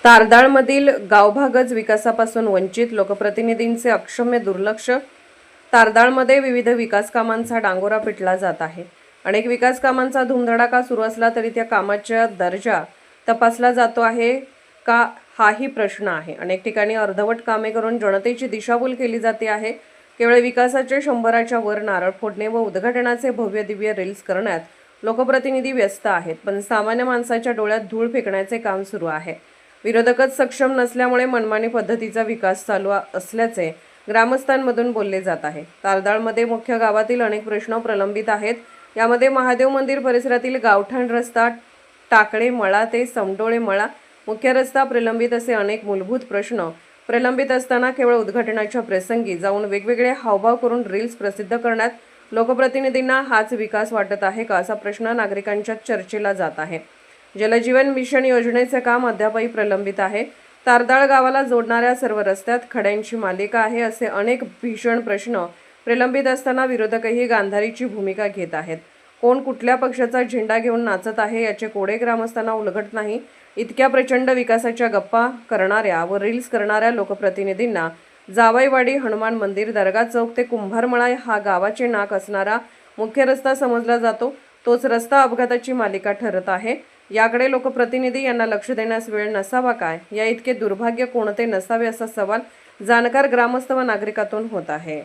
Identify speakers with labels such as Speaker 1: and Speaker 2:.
Speaker 1: तारदाळमधील गावभागच विकासापासून वंचित, लोकप्रतिनिधींचे अक्षम्य दुर्लक्ष। तारदाळमध्ये विविध विकास कामांचा डांगोरा पिटला जात आहे। अनेक विकास कामांचा धुमधडाका सुरू असला तरी त्या कामाचा दर्जा तपासला जातो आहे का, हाही प्रश्न आहे। अनेक ठिकाणी अर्धवट कामे करून जनतेची दिशाभूल केली जाते आहे। केवळ विकासाचे 100च्या वर नारळ फोडणे व उद्घाटनाचे भव्य दिव्य रील्स करण्यात लोकप्रतिनिधी व्यस्त आहेत, पण सामान्य माणसाच्या डोळ्यात धूळ फेकण्याचे काम सुरू आहे। विरोधकच सक्षम नसल्यामुळे मनमानी पद्धतीचा विकास चालू असल्याचे ग्रामस्थांमधून बोलले जात आहे। तारदाळमध्ये मुख्य गावातील अनेक प्रश्न प्रलंबित आहेत। यामध्ये महादेव मंदिर परिसरातील गावठाण रस्ता, टाकळे मळा ते समडोळे मळा मुख्य रस्ता प्रलंबित असे अनेक मूलभूत प्रश्न प्रलंबित असताना केवळ उद्घाटनाच्या प्रसंगी जाऊन वेगवेगळे हावभाव करून रील्स प्रसिद्ध करण्यात लोकप्रतिनिधींना हाच विकास वाटत आहे का, असा प्रश्न नागरिकांच्या चर्चेला जात आहे। जलजीवन मिशन योजनेचे काम अद्यापही प्रलंबित आहे। तारदाळ गावाला जोडणाऱ्या सर्व रस्त्यात खड्यांची मालिका आहे। असे अनेक भीषण प्रश्न प्रलंबित असताना विरोधकही गांधारीची भूमिका घेत आहेत। कोण कुठल्या पक्षाचा झेंडा घेऊन नाचत आहे याचे कोडे ग्रामस्थांना उलगडत नाही। इतक्या प्रचंड विकासाच्या गप्पा करणाऱ्या व रील्स करणाऱ्या लोकप्रतिनिधींना जावईवाडी, हनुमान मंदिर, दर्गा चौक ते कुंभारमळा हा गावाचे नाक असणारा मुख्य रस्ता समजला जातो। तोच रस्ता अपघाताची मालिका ठरत आहे। याकडे लोकप्रतिनिधी यांना लक्ष देण्यास वेळ नसावा काय, या इतके दुर्भाग्य कोणते नसावे, असा सवाल जाणकार ग्रामस्थ व नागरिकातून होत आहे।